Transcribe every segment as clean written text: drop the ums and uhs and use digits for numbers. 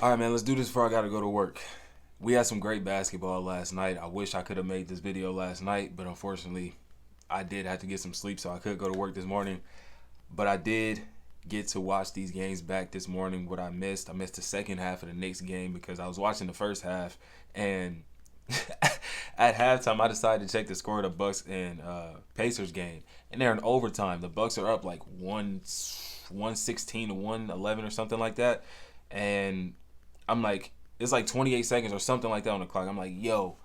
All right, man, let's do this before I got to go to work. We had some great basketball last night. I wish I could have made this video last night, but unfortunately, I did have to get some sleep so I could go to work this morning. But I did get to watch these games back this morning. What I missed the second half of the Knicks game because I was watching the first half, and at halftime, I decided to check the score of the Bucks and Pacers game, and they're in overtime. The Bucks are up like 116 to 111 or something like that, and I'm like, it's like 28 seconds or something like that on the clock. I'm like, yo,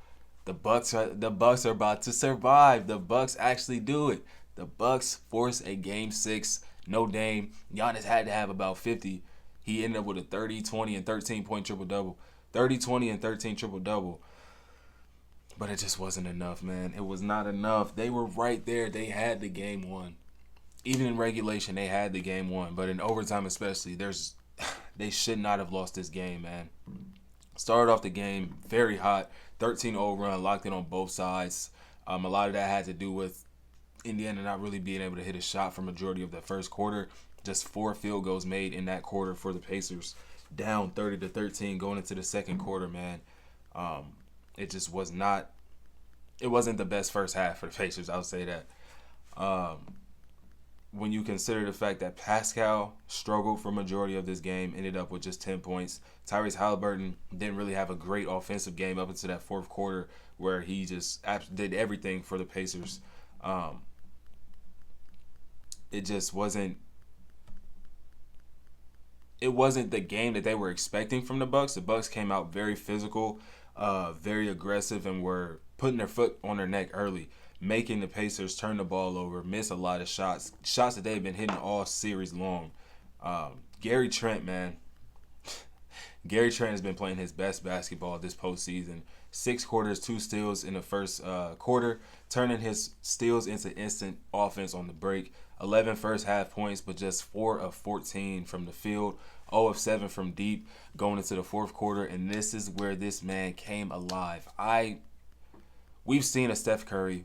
the Bucks are about to survive. The Bucks actually do it. The Bucks force a game 6. No Dame. Giannis had to have about 50. He ended up with a 30, 20, and 13-point triple double. 30, 20, and 13 triple double. But it just wasn't enough, man. It was not enough. They were right there. They had the game won. Even in regulation, they had the game won. But in overtime, especially, they should not have lost this game, man. Started off the game very hot, 13-0 run, locked in on both sides. A lot of that had to do with Indiana not really being able to hit a shot for majority of the first quarter. Just 4 field goals made in that quarter for the Pacers, down 30-13 going into the second quarter, man. It just was not. It wasn't the best first half for the Pacers. I'll say that. When you consider the fact that Pascal struggled for majority of this game, ended up with just 10 points. Tyrese Haliburton didn't really have a great offensive game up until that fourth quarter where he just did everything for the Pacers. It just wasn't. It wasn't the game that they were expecting from the Bucks. The Bucks came out very physical, very aggressive, and were putting their foot on their neck early, making the Pacers turn the ball over, miss a lot of shots that they've been hitting all series long. Gary Trent, man. Gary Trent has been playing his best basketball this postseason. 6 quarters, 2 steals in the first quarter, turning his steals into instant offense on the break. 11 first half points, but just 4 of 14 from the field. 0 of 7 from deep going into the fourth quarter, and this is where this man came alive. We've seen a Steph Curry.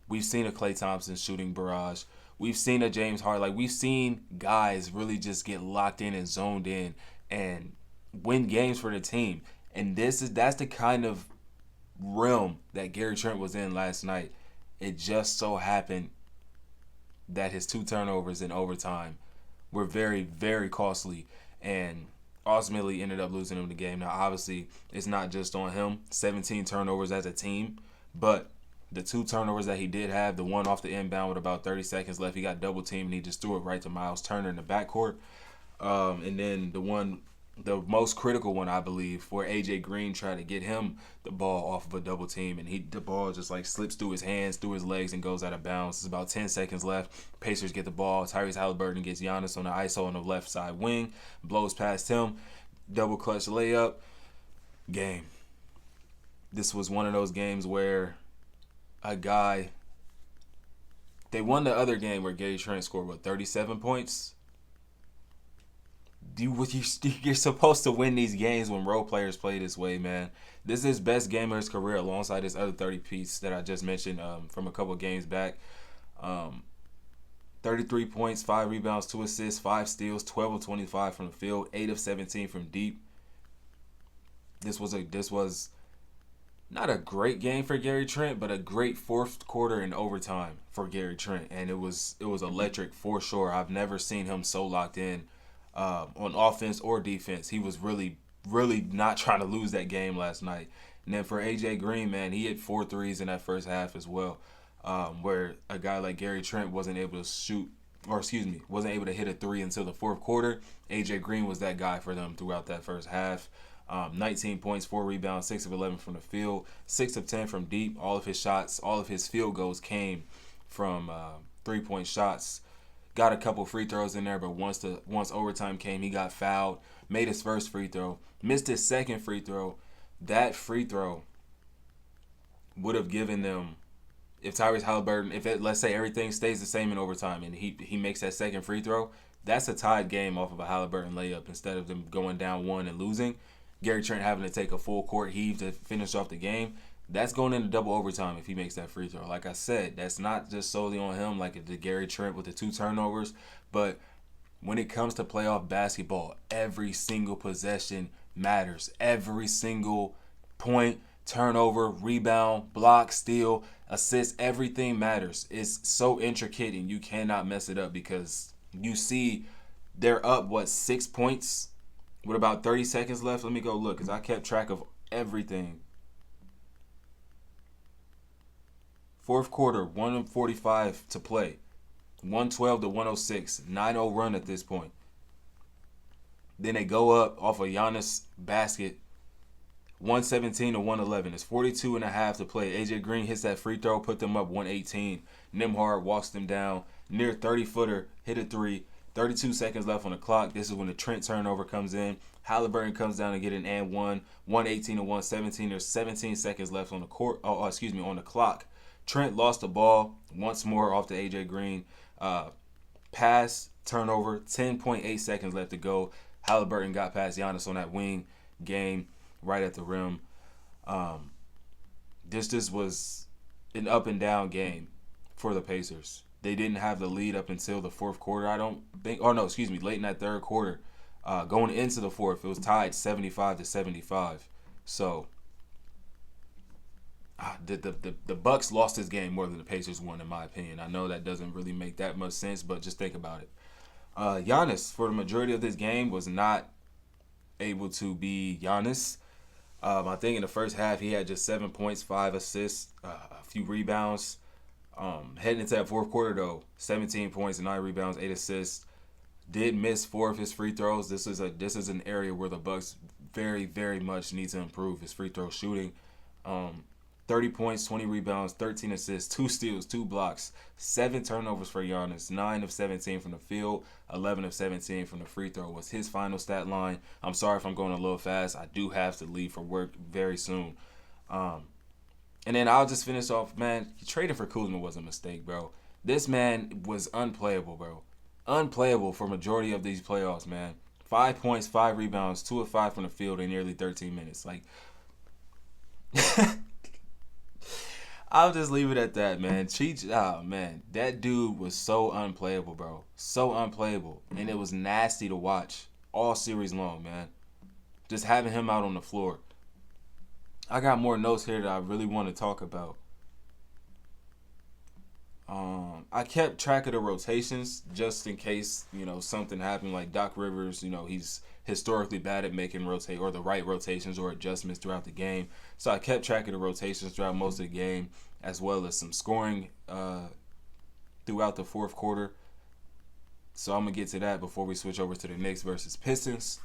We've seen a Klay Thompson shooting barrage. We've seen a James Harden. Like, we've seen guys really just get locked in and zoned in and win games for the team. And that's the kind of realm that Gary Trent was in last night. It just so happened that his 2 turnovers in overtime were very, very costly and ultimately ended up losing him the game. Now, obviously, it's not just on him. 17 turnovers as a team, but the 2 turnovers that he did have, the one off the inbound with about 30 seconds left, he got double teamed and he just threw it right to Miles Turner in the backcourt. And then the most critical one, I believe, where AJ Green tried to get him the ball off of a double team, and the ball just like slips through his hands, through his legs, and goes out of bounds. It's about 10 seconds left. Pacers get the ball. Tyrese Haliburton gets Giannis on the ISO on the left side wing, blows past him, double clutch layup, game. This was one of those games where they won the other game where Gary Trent scored 37 points. You're supposed to win these games when role players play this way, man. This is his best game of his career alongside his other 30-piece that I just mentioned from a couple of games back. 33 points, 5 rebounds, 2 assists, 5 steals, 12 of 25 from the field, 8 of 17 from deep. This was not a great game for Gary Trent, but a great fourth quarter and overtime for Gary Trent, and it was electric for sure. I've never seen him so locked in on offense or defense. He was really, really not trying to lose that game last night. And then for AJ Green, man, he hit 4 threes in that first half as well, where a guy like Gary Trent wasn't able to hit a 3 until the fourth quarter. AJ Green was that guy for them throughout that first half. 19 points, 4 rebounds, 6 of 11 from the field, 6 of 10 from deep. All of his field goals came from 3-point shots. Got a couple free throws in there, but once overtime came, he got fouled, made his first free throw, missed his second free throw. That free throw would have given them, if Tyrese Haliburton, let's say everything stays the same in overtime and he makes that second free throw, that's a tied game off of a Haliburton layup instead of them going down 1 and losing. Gary Trent having to take a full court heave to finish off the game. That's going into double overtime if he makes that free throw. Like I said, that's not just solely on him, like the Gary Trent with the 2 turnovers, but When it comes to playoff basketball, every single possession matters. Every single point, turnover, rebound, block, steal, assist, everything matters. It's so intricate and you cannot mess it up because you see they're up, 6 points with about 30 seconds left? Let me go look because I kept track of everything. Fourth quarter, 1:45 to play. 112 to 106. 9-0 run at this point. Then they go up off a Giannis basket. 117 to 111. It's 42 and a half to play. AJ Green hits that free throw, put them up 118. Nembhard walks them down. Near 30-footer, hit a three. 32 seconds left on the clock. This is when the Trent turnover comes in. Haliburton comes down to get an and one. 118 to 117. There's 17 seconds left on the court. On the clock. Trent lost the ball once more off the AJ Green pass turnover. 10.8 seconds left to go. Haliburton got past Giannis on that wing game right at the rim. This was an up and down game for the Pacers. They didn't have the lead up until the fourth quarter, I don't think. Oh, no, excuse me, late in that third quarter. Going into the fourth, it was tied 75 to 75. So the Bucks lost this game more than the Pacers won, in my opinion. I know that doesn't really make that much sense, but just think about it. Giannis, for the majority of this game, was not able to be Giannis. I think in the first half, he had just 7 points, 5 assists, a few rebounds. Heading into that fourth quarter, though, 17 points, 9 rebounds, 8 assists. Did miss 4 of his free throws. This is an area where the Bucks very, very much need to improve his free throw shooting. 30 points, 20 rebounds, 13 assists, 2 steals, 2 blocks, 7 turnovers for Giannis, 9 of 17 from the field, 11 of 17 from the free throw was his final stat line. I'm sorry if I'm going a little fast. I do have to leave for work very soon. And then I'll just finish off, man, trading for Kuzma was a mistake, bro. This man was unplayable, bro. Unplayable for majority of these playoffs, man. 5 points, 5 rebounds, 2 of 5 from the field in nearly 13 minutes. Like, I'll just leave it at that, man. Man, that dude was so unplayable, bro. So unplayable. And it was nasty to watch all series long, man. Just having him out on the floor. I got more notes here that I really want to talk about. I kept track of the rotations just in case, something happened. Like Doc Rivers, he's historically bad at making the right rotations or adjustments throughout the game. So I kept track of the rotations throughout most of the game, as well as some scoring throughout the fourth quarter. So I'm going to get to that before we switch over to the Knicks versus Pistons.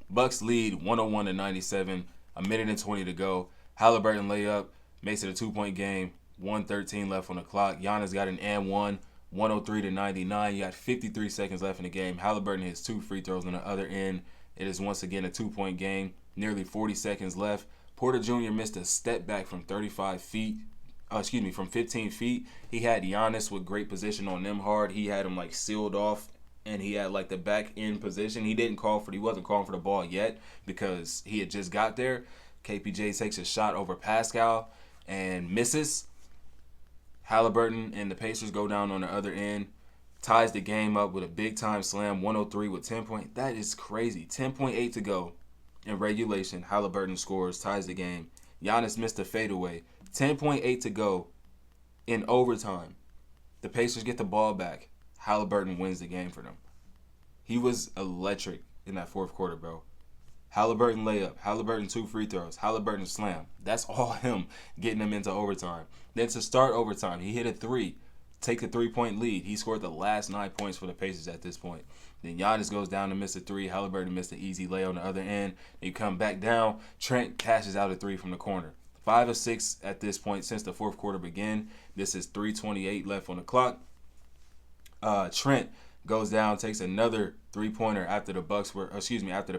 Bucks lead 101 to 97. A minute and 20 to go. Haliburton layup makes it a 2-point game. 1:13 left on the clock. Giannis got an and one. 103 to 99. You got 53 seconds left in the game. Haliburton hits 2 free throws on the other end. It is once again a 2-point game. Nearly 40 seconds left. Porter Jr. missed a step back from 35 feet. From 15 feet. He had Giannis with great position on Nembhard. He had him sealed off, and he had the back end position. He wasn't calling for the ball yet because he had just got there. KPJ takes a shot over Pascal and misses. Haliburton and the Pacers go down on the other end, ties the game up with a big-time slam, 103 with 10 points. That is crazy. 10.8 to go in regulation. Haliburton scores, ties the game. Giannis missed a fadeaway. 10.8 to go in overtime. The Pacers get the ball back. Haliburton wins the game for them. He was electric in that fourth quarter, bro. Haliburton layup, Haliburton 2 free throws, Haliburton slam. That's all him getting them into overtime. Then to start overtime, he hit a 3, take a 3-point lead. He scored the last 9 points for the Pacers at this point. Then Giannis goes down to miss a 3. Haliburton missed an easy lay on the other end. They come back down. Trent cashes out a 3 from the corner. 5 of 6 at this point since the fourth quarter began. This is 3:28 left on the clock. Trent goes down, takes another 3-pointer after the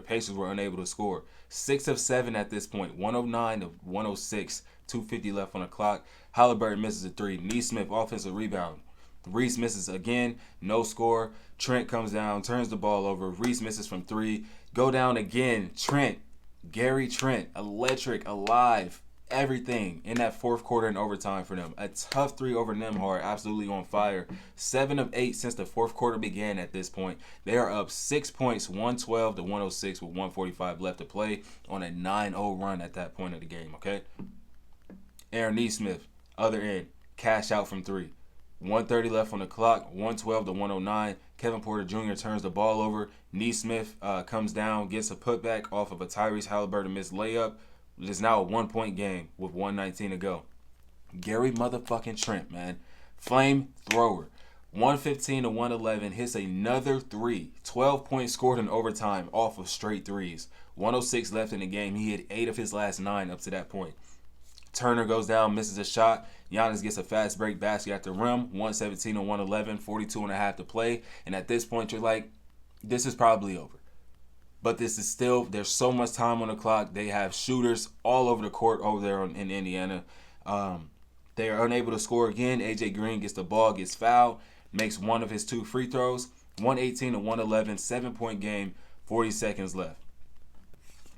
Pacers were unable to score. 6 of 7 at this point, 109 to 106, 2:50 left on the clock. Haliburton misses a 3. Neesmith offensive rebound. Reese misses again, no score. Trent comes down, turns the ball over. Reese misses from 3. Go down again. Gary Trent, electric, alive. everything in that fourth quarter and overtime for them. A tough three over Nembhard, absolutely on fire. 7 of 8 since the fourth quarter began at this point. They are up 6 points, 112 to 106 with 145 left to play on a 9-0 run at that point of the game, okay? Aaron Nesmith, other end, cash out from three. 1:30 left on the clock, 112 to 109. Kevin Porter Jr. turns the ball over. Nesmith comes down, gets a putback off of a Tyrese Haliburton missed layup. It is now a 1-point game with 1:19 to go. Gary motherfucking Trent, man. Flame thrower. 115 to 111 hits another three. 12 points scored in overtime off of straight threes. 106 left in the game. He hit 8 of his last 9 up to that point. Turner goes down, misses a shot. Giannis gets a fast break basket at the rim. 117 to 111, 42 and a half to play. And at this point, you're like, this is probably over. But this is still, there's so much time on the clock. They have shooters all over the court over there in Indiana. They are unable to score again. A.J. Green gets the ball, gets fouled, makes one of his 2 free throws. 118 to 111, 7-point game, 40 seconds left.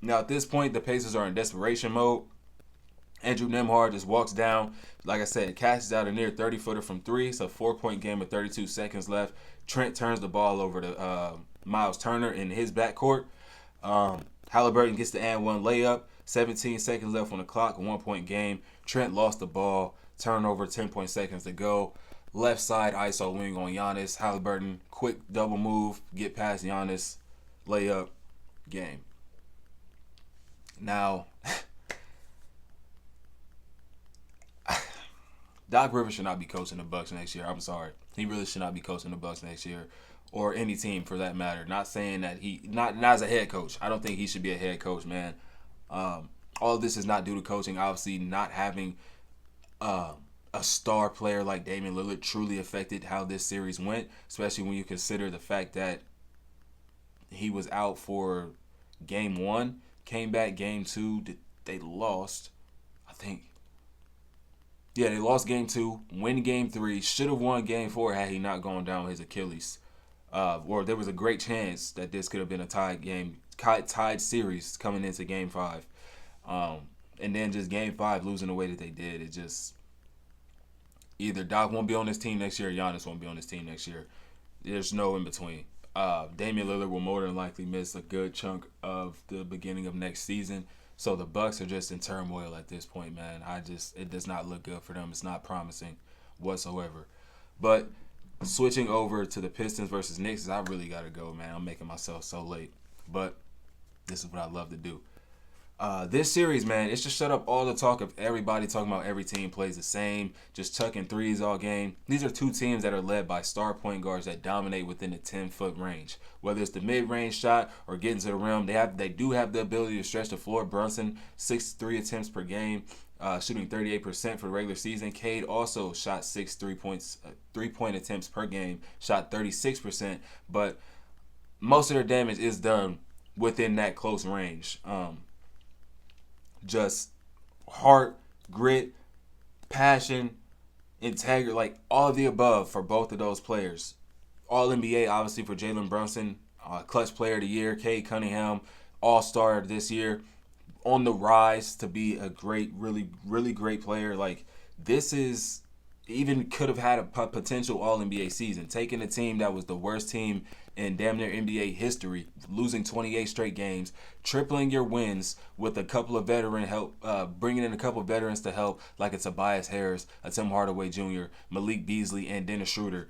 Now at this point, the Pacers are in desperation mode. Andrew Nembhard just walks down, like I said, catches out a near 30-footer from 3. It's a 4-point game with 32 seconds left. Trent turns the ball over to Miles Turner in his backcourt. Haliburton gets the and one layup. 17 seconds left on the clock, 1-point game. Trent lost the ball. Turnover, 10 seconds to go. Left side ISO wing on Giannis. Haliburton, quick double move, get past Giannis, layup, game. Now, Doc Rivers should not be coaching the Bucks next year. I'm sorry. He really should not be coaching the Bucks next year, or any team for that matter. Not saying that not as a head coach. I don't think he should be a head coach, man. All of this is not due to coaching. Obviously, not having a star player like Damian Lillard truly affected how this series went, especially when you consider the fact that he was out for game 1, came back game 2. They lost, I think. Yeah, they lost game 2, win game 3, should have won game 4 had he not gone down with his Achilles. Or there was a great chance that this could have been a tied series coming into game 5. And then just game 5 losing the way that they did, it just, either Doc won't be on this team next year or Giannis won't be on this team next year. There's no in between. Damian Lillard will more than likely miss a good chunk of the beginning of next season. So the Bucks are just in turmoil at this point, man. It does not look good for them. It's not promising whatsoever. But switching over to the Pistons versus Knicks, I really got to go, man. I'm making myself so late. But this is what I love to do. This series, man, it's just shut up all the talk of everybody talking about every team plays the same, just chucking threes all game. These are two teams that are led by star point guards that dominate within the 10-foot range. Whether it's the mid-range shot or getting to the rim, they do have the ability to stretch the floor. Brunson, 6 attempts per game, shooting 38% for the regular season. Cade also shot 6 3-point attempts per game, shot 36%, but most of their damage is done within that close range. Just heart, grit, passion, integrity, like all of the above for both of those players. All NBA, obviously, for Jalen Brunson, clutch player of the year. Cade Cunningham, all-star this year, on the rise to be a great, really, really great player. Like, this is, even could have had a potential All-NBA season. Taking a team that was the worst team in damn near NBA history, losing 28 straight games, tripling your wins with a couple of veteran help, bringing in a couple of veterans to help, like a Tobias Harris, a Tim Hardaway Jr., Malik Beasley, and Dennis Schroeder.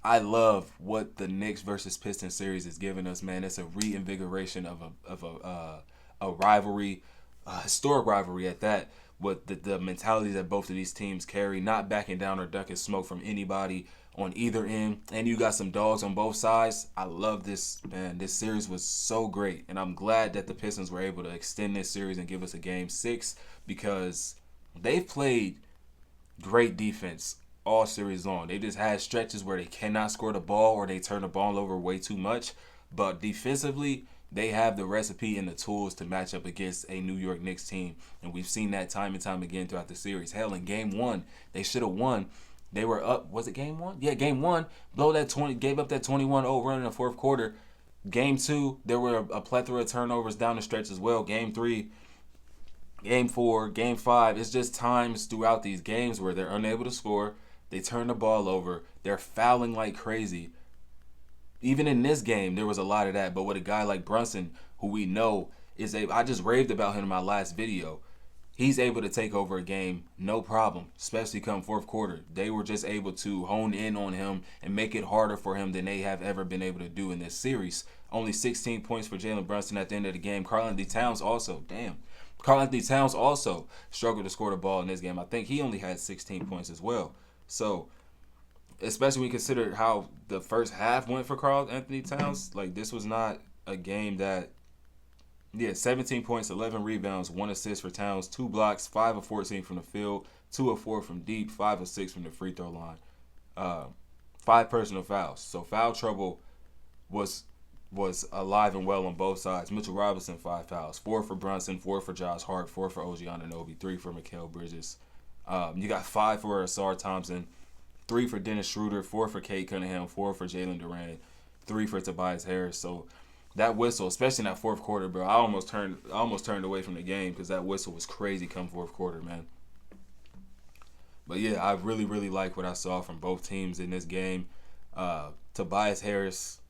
I love what the Knicks versus Pistons series is giving us, man. It's a reinvigoration of a rivalry, a historic rivalry at that. With the mentality that both of these teams carry, not backing down or ducking smoke from anybody on either end. And you got some dogs on both sides. I love this, man. This series was so great. And I'm glad that the Pistons were able to extend this series and give us a game 6, because they've played great defense all series long. They just had stretches where they cannot score the ball or they turn the ball over way too much. But defensively, they have the recipe and the tools to match up against a New York Knicks team. And we've seen that time and time again throughout the series. Hell, in game 1, they should have won. They were up. Was it game 1? Yeah, game 1. Gave up that 21-0 run in the fourth quarter. Game 2, there were a plethora of turnovers down the stretch as well. Game 3, Game 4, Game 5, it's just times throughout these games where they're unable to score. They turn the ball over. They're fouling like crazy. Even in this game, there was a lot of that. But with a guy like Brunson, who we know is I just raved about him in my last video. He's able to take over a game, no problem, especially come fourth quarter. They were just able to hone in on him and make it harder for him than they have ever been able to do in this series. Only 16 points for Jalen Brunson at the end of the game. Karl-Anthony Towns also, Karl-Anthony Towns also struggled to score the ball in this game. I think he only had 16 points as well. So, especially when you consider how the first half went for Karl-Anthony Towns, like this was not a game that 17 points, 11 rebounds, 1 assist for Towns, 2 blocks, 5 of 14 from the field, 2 of 4 from deep, 5 of 6 from the free throw line. 5 personal fouls. So foul trouble was alive and well on both sides. Mitchell Robinson, 5 fouls. 4 for Brunson, 4 for Josh Hart, 4 for OG Anunoby, 3 for Mikal Bridges. You got 5 for Asar Thompson, 3 for Dennis Schroeder, 4 for Cade Cunningham, 4 for Jalen Duren, 3 for Tobias Harris. So that whistle, especially in that fourth quarter, bro, I almost turned away from the game because that whistle was crazy come fourth quarter, man. But yeah, I really, really like what I saw from both teams in this game. Tobias Harris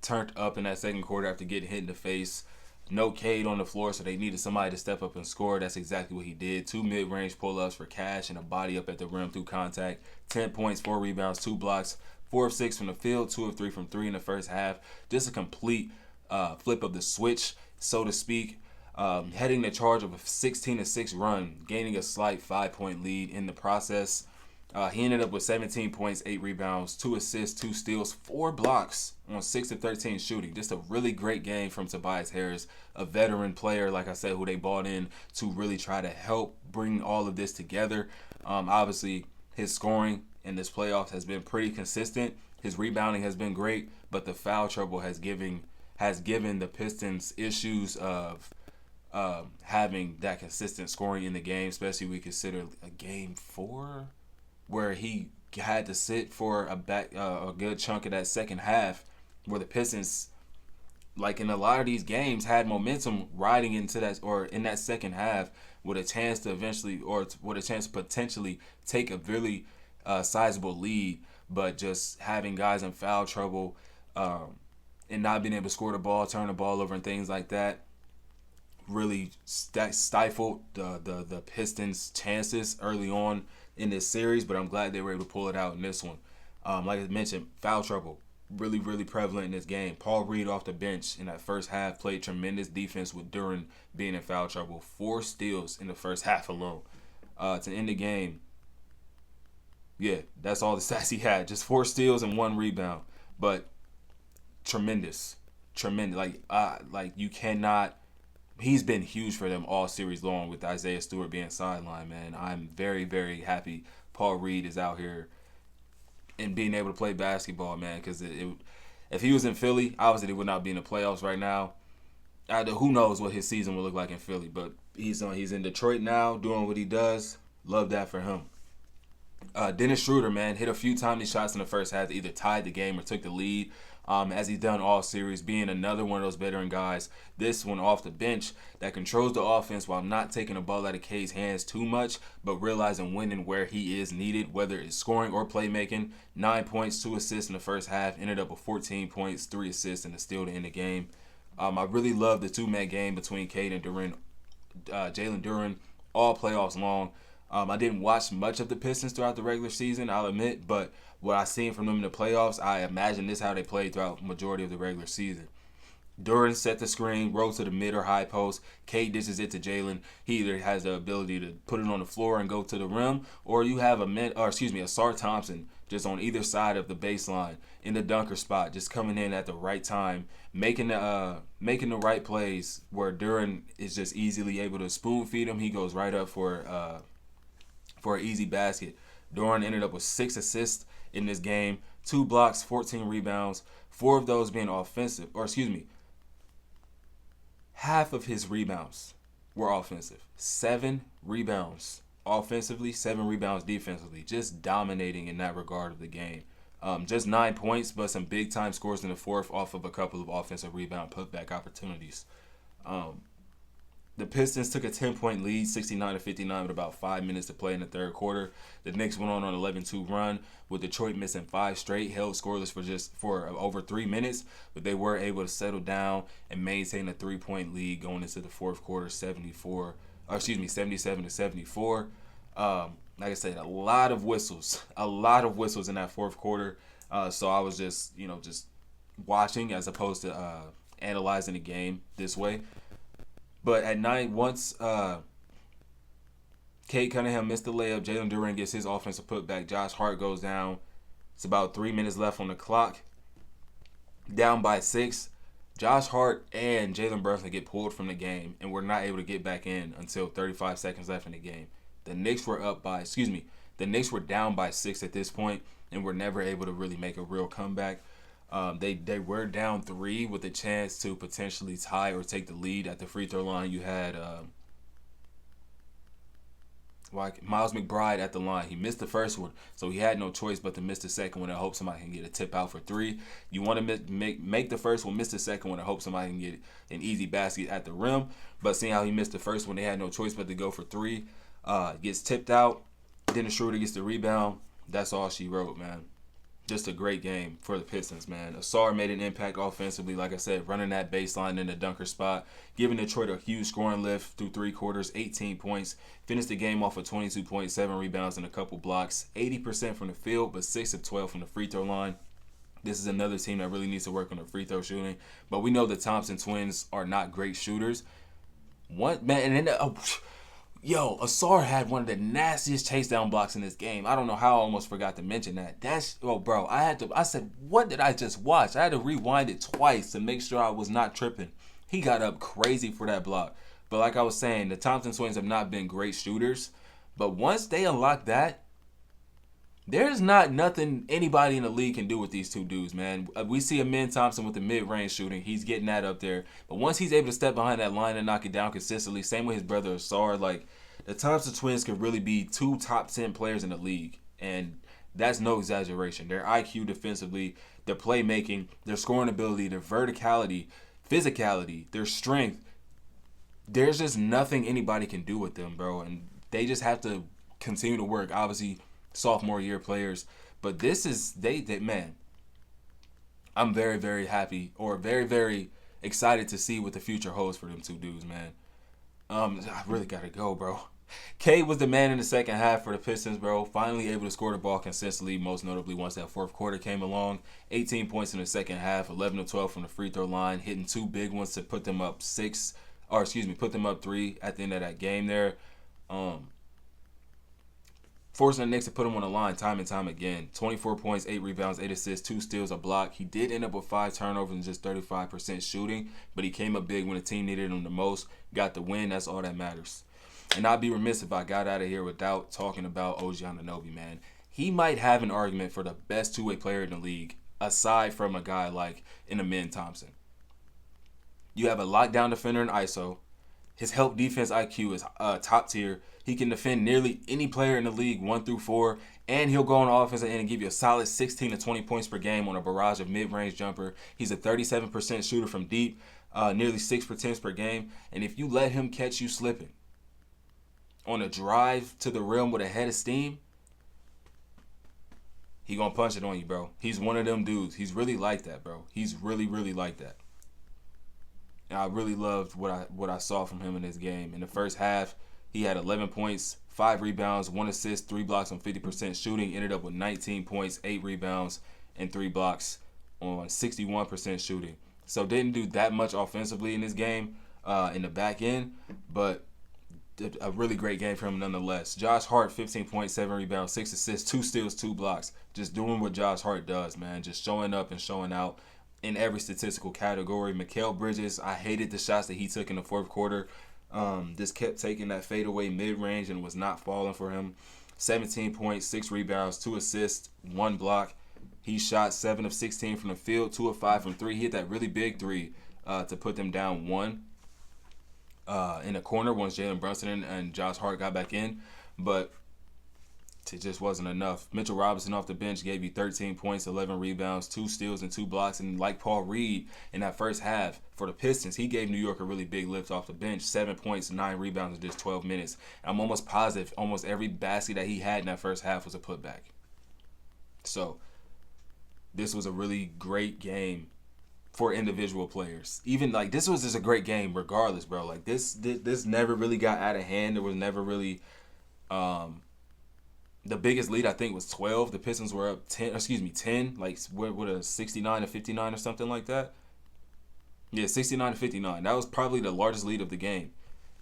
turned up in that second quarter after getting hit in the face. No Cade on the floor, so they needed somebody to step up and score. That's exactly what he did. 2 mid-range pull-ups for Cash and a body up at the rim through contact. 10 points, 4 rebounds, 2 blocks, 4 of 6 from the field, 2 of 3 from 3 in the first half. Just a complete flip of the switch, so to speak. Heading the charge of a 16-6 run, gaining a slight 5-point lead in the process. He ended up with 17 points, 8 rebounds, 2 assists, 2 steals, 4 blocks on 6 of 13 shooting. Just a really great game from Tobias Harris, a veteran player, like I said, who they bought in to really try to help bring all of this together. Obviously, his scoring in this playoffs has been pretty consistent. His rebounding has been great, but the foul trouble has given the Pistons issues of having that consistent scoring in the game, especially we consider a game 4 where he had to sit for a good chunk of that second half, where the Pistons, like in a lot of these games, had momentum riding into that or in that second half with a chance to eventually or with a chance to potentially take a really sizable lead, but just having guys in foul trouble and not being able to score the ball, turn the ball over, and things like that really stifled the Pistons' chances early on in this series, but I'm glad they were able to pull it out in this one. Like I mentioned, foul trouble really, really prevalent in this game. Paul Reed off the bench in that first half played tremendous defense with Duren being in foul trouble. 4 steals in the first half alone. To end the game, that's all the stats he had. Just 4 steals and 1 rebound. But tremendous. Like you cannot. He's been huge for them all series long with Isaiah Stewart being sidelined, man. I'm very, very happy Paul Reed is out here and being able to play basketball, man, because if he was in Philly, obviously they would not be in the playoffs right now. Who knows what his season will look like in Philly, but he's in Detroit now doing what he does. Love that for him. Dennis Schroeder, man, hit a few timely shots in the first half that either tied the game or took the lead. As he's done all series, being another one of those veteran guys, this one off the bench that controls the offense while not taking the ball out of Cade's hands too much, but realizing when and where he is needed, whether it's scoring or playmaking. 9 points, 2 assists in the first half, ended up with 14 points, 3 assists, and a steal to end the game. I really love the 2-man game between Cade and Duren, Jalen Duren, all playoffs long. I didn't watch much of the Pistons throughout the regular season, I'll admit, but what I seen from them in the playoffs, I imagine this is how they played throughout the majority of the regular season. Duren set the screen, rolled to the mid or high post. Cade dishes it to Jalen. He either has the ability to put it on the floor and go to the rim, or you have Asar Thompson just on either side of the baseline in the dunker spot, just coming in at the right time, making the right plays where Duren is just easily able to spoon feed him. He goes right up for an easy basket. Duren ended up with 6 assists in this game, 2 blocks, 14 rebounds, 4 of those being offensive. Half of his rebounds were offensive. 7 rebounds offensively, 7 rebounds defensively. Just dominating in that regard of the game. Just 9 points, but some big-time scores in the fourth off of a couple of offensive rebound putback opportunities. The Pistons took a 10-point lead, 69-59, with about 5 minutes to play in the third quarter. The Knicks went on an 11-2 run, with Detroit missing 5 straight, held scoreless for over 3 minutes, but they were able to settle down and maintain a 3-point lead going into the fourth quarter, 77-74. Like I said, a lot of whistles in that fourth quarter. So I was just watching as opposed to analyzing the game this way. But at night, once Cade Cunningham missed the layup, Jalen Duren gets his offensive putback. Josh Hart goes down. It's about 3 minutes left on the clock. Down by 6. Josh Hart and Jalen Brunson get pulled from the game and were not able to get back in until 35 seconds left in the game. The Knicks were down by 6 at this point and were never able to really make a real comeback. They were down 3 with a chance to potentially tie or take the lead. At the free throw line, you had Miles McBride at the line. He missed the first one, so he had no choice but to miss the second one and hope somebody can get a tip out for 3. You want to make the first one, miss the second one, and hope somebody can get an easy basket at the rim. But seeing how he missed the first one, they had no choice but to go for 3. Gets tipped out. Dennis Schroeder gets the rebound. That's all she wrote, man. Just a great game for the Pistons, man. Asar made an impact offensively, like I said, running that baseline in the dunker spot, giving Detroit a huge scoring lift through 3 quarters, 18 points. Finished the game off of 22 points, 7 rebounds, and a couple blocks. 80% from the field, but 6 of 12 from the free throw line. This is another team that really needs to work on the free throw shooting. But we know the Thompson twins are not great shooters. Asar had one of the nastiest chase down blocks in this game. I don't know how I almost forgot to mention that. I said, what did I just watch? I had to rewind it twice to make sure I was not tripping. He got up crazy for that block. But like I was saying, the Thompson twins have not been great shooters. But once they unlock that, there's not nothing anybody in the league can do with these two dudes, man. We see Amin Thompson with the mid-range shooting. He's getting that up there. But once he's able to step behind that line and knock it down consistently, same with his brother Asar, like, the Thompson twins could really be 2 top 10 players in the league. And that's no exaggeration. Their IQ defensively, their playmaking, their scoring ability, their verticality, physicality, their strength. There's just nothing anybody can do with them, bro. And they just have to continue to work. Obviously, sophomore year players. But this is, man, I'm very, very happy or very, very excited to see what the future holds for them two dudes, man. I really got to go, bro. Cade was the man in the second half for the Pistons, bro. Finally able to score the ball consistently, most notably once that fourth quarter came along. 18 points in the second half, 11 of 12 from the free throw line, hitting 2 big ones to put them up 3 at the end of that game there. Forcing the Knicks to put him on the line time and time again. 24 points, 8 rebounds, 8 assists, 2 steals, a block. He did end up with 5 turnovers and just 35% shooting, but he came up big when the team needed him the most. Got the win. That's all that matters. And I'd be remiss if I got out of here without talking about OG Anunoby, man. He might have an argument for the best two-way player in the league, aside from a guy like Amin Thompson. You have a lockdown defender in ISO. His help defense IQ is top tier. He can defend nearly any player in the league 1 through 4, and he'll go on the offensive end and give you a solid 16 to 20 points per game on a barrage of mid-range jumper. He's a 37% shooter from deep, nearly 6 attempts per game. And if you let him catch you slipping on a drive to the rim with a head of steam, he gonna punch it on you, bro. He's one of them dudes. He's really like that, bro. He's really, really like that. And I really loved what I saw from him in this game. In the first half, he had 11 points, 5 rebounds, 1 assist, 3 blocks on 50% shooting. Ended up with 19 points, 8 rebounds, and 3 blocks on 61% shooting. So didn't do that much offensively in this game in the back end, but a really great game for him nonetheless. Josh Hart, 15 points, 7 rebounds, 6 assists, 2 steals, 2 blocks. Just doing what Josh Hart does, man. Just showing up and showing out in every statistical category. Mikal Bridges, I hated the shots that he took in the fourth quarter. Just kept taking that fadeaway mid-range and was not falling for him. 17 points, 6 rebounds, 2 assists, 1 block. He shot 7 of 16 from the field, 2 of 5 from 3. He hit that really big 3 to put them down 1 in the corner once Jalen Brunson and Josh Hart got back in. But It just wasn't enough. Mitchell Robinson off the bench gave you 13 points, 11 rebounds, 2 steals, and 2 blocks. And like Paul Reed in that first half for the Pistons, he gave New York a really big lift off the bench. 7 points, 9 rebounds in just 12 minutes. And I'm almost positive almost every basket that he had in that first half was a putback. So this was a really great game for individual players. Even like this was just a great game regardless, bro. Like this never really got out of hand. There was never really the biggest lead I think was 12. The Pistons were up 10, like with a 69 to 59 or something like that. Yeah, 69 to 59. That was probably the largest lead of the game.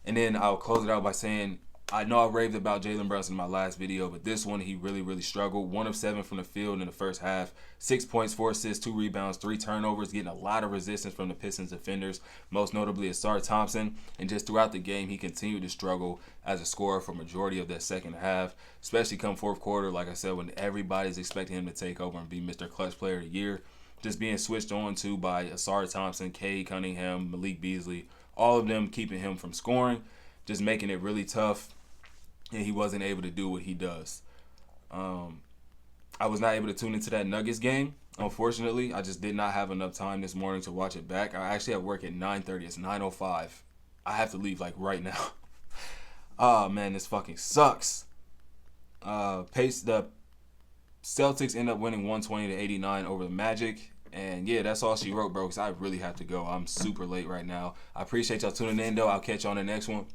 And then I'll close it out by saying, I know I raved about Jalen Brunson in my last video, but this one he really, really struggled. 1 of 7 from the field in the first half. 6 points, 4 assists, 2 rebounds, 3 turnovers, getting a lot of resistance from the Pistons defenders, most notably Asar Thompson. And just throughout the game, he continued to struggle as a scorer for majority of that second half, especially come fourth quarter, like I said, when everybody's expecting him to take over and be Mr. Clutch Player of the Year. Just being switched on to by Asar Thompson, Cade Cunningham, Malik Beasley, all of them keeping him from scoring, just making it really tough. And he wasn't able to do what he does. I was not able to tune into that Nuggets game, unfortunately. I just did not have enough time this morning to watch it back. I actually have work at 9:30. It's 9:05. I have to leave like right now. Oh, man, this fucking sucks. The Celtics end up winning 120-89 over the Magic. And, yeah, that's all she wrote, bro, because I really have to go. I'm super late right now. I appreciate y'all tuning in, though. I'll catch you on the next one.